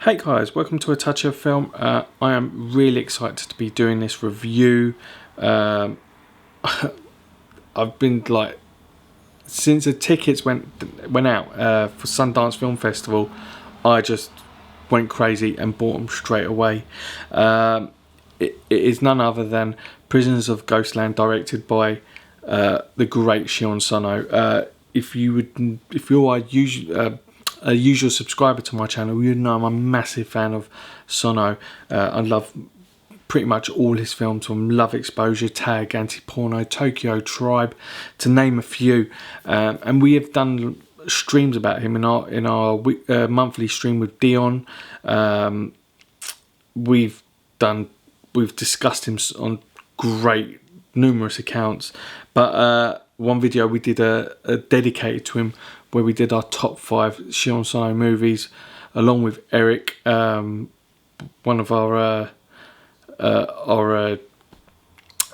Hey guys, welcome to A Touch of Film. I am really excited to be doing this review. I've been since the tickets went out for Sundance Film Festival, I just went crazy and bought them straight away. It is none other than Prisoners of Ghostland, directed by the great Sion Sono. If you are a usual subscriber to my channel, you know I'm a massive fan of Sono. I love pretty much all his films, from Love Exposure, Tag, Anti-Porno, Tokyo Tribe, to name a few. And we have done streams about him in our monthly stream with Dion. We've discussed him on numerous accounts, but one video we did a dedicated to him, where we did our top 5 Sion Sono movies, along with Eric, one of our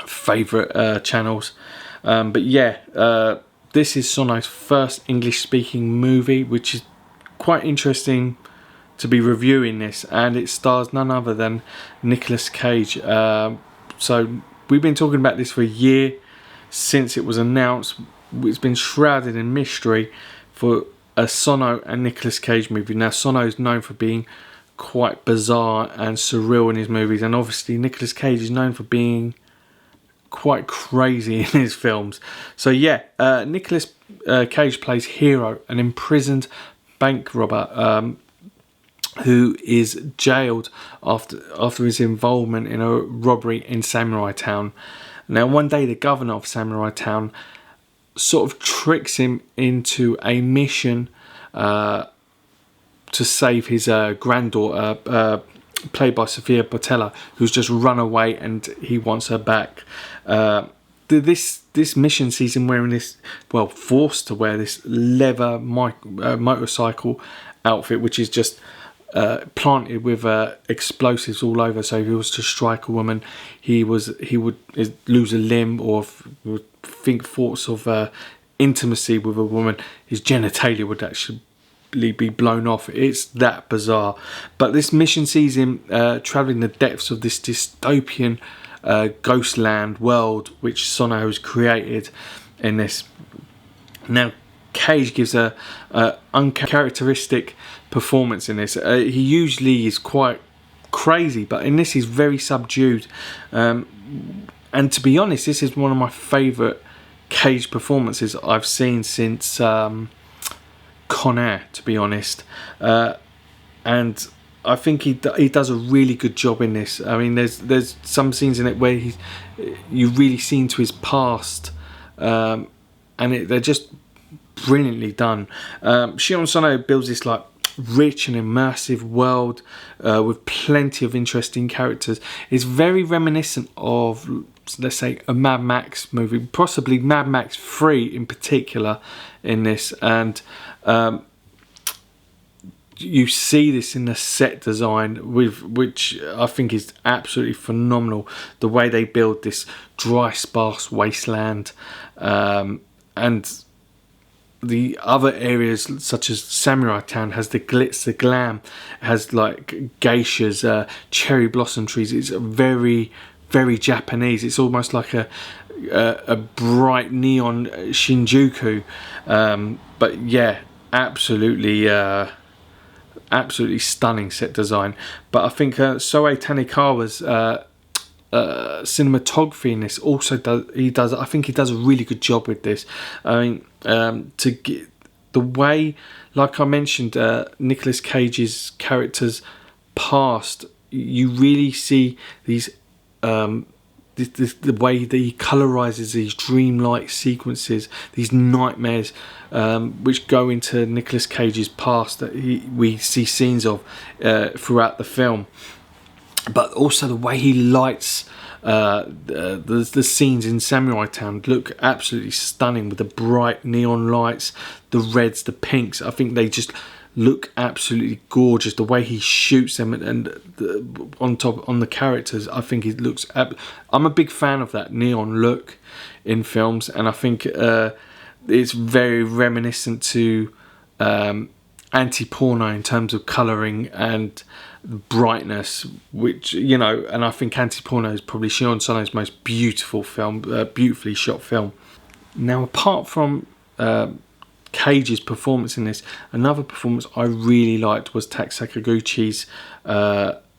favourite channels. But yeah, this is Sono's first English-speaking movie, which is quite interesting to be reviewing this, and it stars none other than Nicolas Cage. So we've been talking about this for a year since it was announced. It's been shrouded in mystery for a Sono and Nicolas Cage movie. Now, Sono is known for being quite bizarre and surreal in his movies, and obviously Nicolas Cage is known for being quite crazy in his films. So yeah, Nicolas Cage plays Hero, an imprisoned bank robber who is jailed after his involvement in a robbery in Samurai Town. Now, one day the governor of Samurai Town sort of tricks him into a mission to save his granddaughter, played by Sofia Boutella, who's just run away, and he wants her back. This mission sees him wearing forced to wear this leather motorcycle outfit, which is just planted with explosives all over. So if he was to strike a woman, he would lose a limb, or would think thoughts of intimacy with a woman, his genitalia would actually be blown off. It's that bizarre. But this mission sees him travelling the depths of this dystopian Ghostland world, which Sono has created in this. Now, Cage gives a uncharacteristic performance in this. He usually is quite crazy, but in this he's very subdued. And to be honest, this is one of my favourite Cage performances I've seen since Con Air, to be honest. And I think he does a really good job in this. I mean, there's some scenes in it where you really see into his past, and they're just brilliantly done. Sion Sono builds this rich and immersive world with plenty of interesting characters. It's very reminiscent of, let's say, a Mad Max movie, possibly Mad Max 3 in particular in this. And you see this in the set design, which I think is absolutely phenomenal. The way they build this dry, sparse wasteland, and the other areas such as Samurai Town has the glitz, the glam, has geishas, cherry blossom trees. It's very, very Japanese. It's almost like a bright neon Shinjuku. But yeah, absolutely stunning set design. But I think Soe Tanikawa's cinematography in this also does. I think he does a really good job with this. I mean, to get the way, like I mentioned, Nicolas Cage's character's past, you really see these the way that he colorizes these dreamlike sequences, these nightmares, which go into Nicolas Cage's past that we see scenes of throughout the film. But also the way he lights the scenes in Samurai Town look absolutely stunning, with the bright neon lights, the reds, the pinks. I think they just look absolutely gorgeous. The way he shoots them and on the characters, I think it looks. I'm a big fan of that neon look in films, and I think it's very reminiscent to anti-porno in terms of colouring and brightness, which, you know, and I think Anti-Porno is probably Sion Sono's most beautiful film, beautifully shot film. Now, apart from Cage's performance in this, another performance I really liked was Tak Sakaguchi's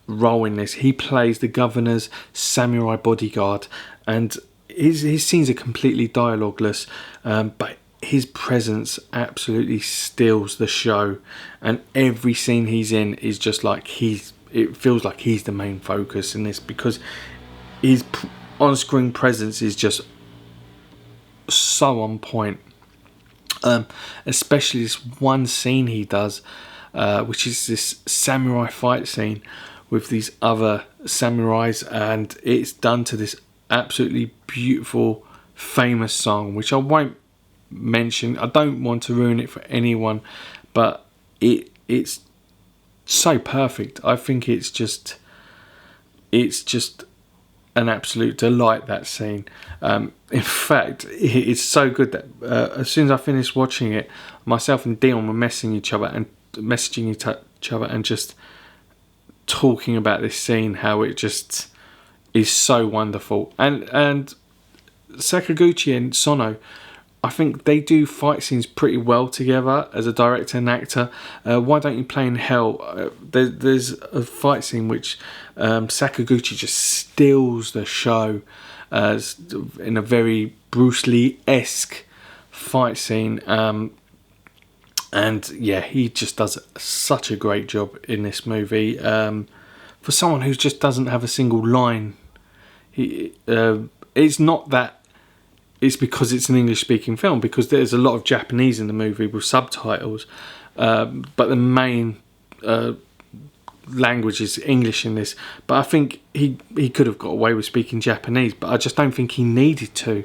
role in this. He plays the governor's samurai bodyguard, and his scenes are completely dialogueless, but his presence absolutely steals the show, and every scene he's in is just like it feels like he's the main focus in this, because his on-screen presence is just so on point. Especially this one scene he does, which is this samurai fight scene with these other samurais, and it's done to this absolutely beautiful, famous song, which I won't mention. I don't want to ruin it for anyone, but it's so perfect. I think it's just an absolute delight, that scene. In fact, it's so good that as soon as I finished watching it, myself and Dion were messaging each other and just talking about this scene, how it just is so wonderful. And Sakaguchi and Sono, I think they do fight scenes pretty well together as a director and actor. Why Don't You Play in Hell? There's a fight scene which Sakaguchi just steals the show in a very Bruce Lee-esque fight scene. And yeah, he just does such a great job in this movie. For someone who just doesn't have a single line, it's not that. It's because it's an English-speaking film, because there's a lot of Japanese in the movie with subtitles, but the main language is English in this. But I think he could have got away with speaking Japanese, but I just don't think he needed to.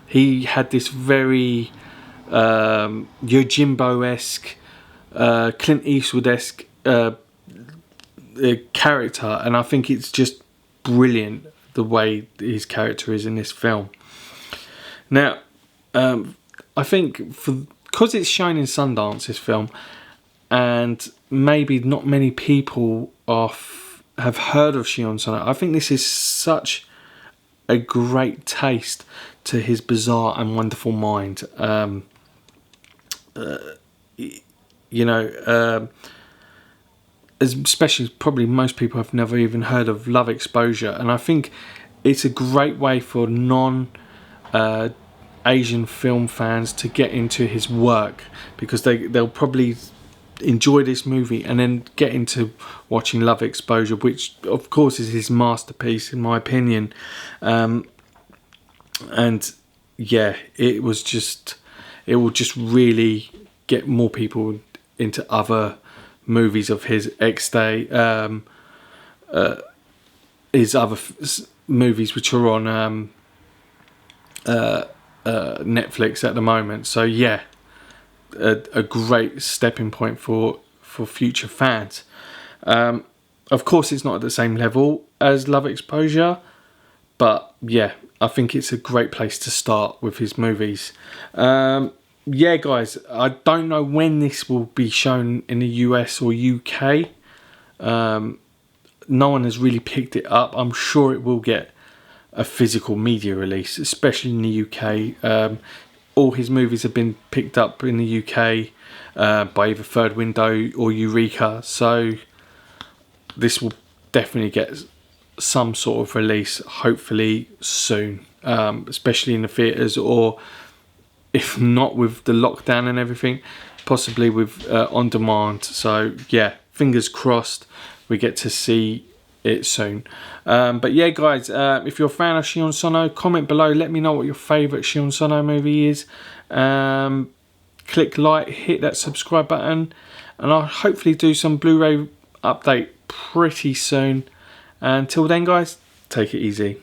He had this very Yojimbo-esque, Clint Eastwood-esque character, and I think it's just brilliant the way his character is in this film. Now, I think because it's shown in Sundance, this film, and maybe not many people have heard of Sion Sono, I think this is such a great taste to his bizarre and wonderful mind. Especially probably most people have never even heard of Love Exposure, and I think it's a great way for Asian film fans to get into his work, because they'll probably enjoy this movie and then get into watching Love Exposure, which of course is his masterpiece in my opinion. And yeah, it will just really get more people into other movies of his ex-day, his other movies which are on Netflix at the moment. So yeah, a great stepping point for future fans. Of course it's not at the same level as Love Exposure, but yeah, I think it's a great place to start with his movies. Yeah guys, I don't know when this will be shown in the US or UK. No one has really picked it up. I'm sure it will get a physical media release, especially in the UK. All his movies have been picked up in the UK by either Third Window or Eureka, so this will definitely get some sort of release, hopefully soon, especially in the theatres, or if not with the lockdown and everything, possibly with on demand. So yeah, fingers crossed we get to see it soon. But yeah guys, if you're a fan of Sion Sono, comment below, let me know what your favourite Sion Sono movie is. Click like, hit that subscribe button, and I'll hopefully do some Blu-ray update pretty soon. Until then guys, take it easy.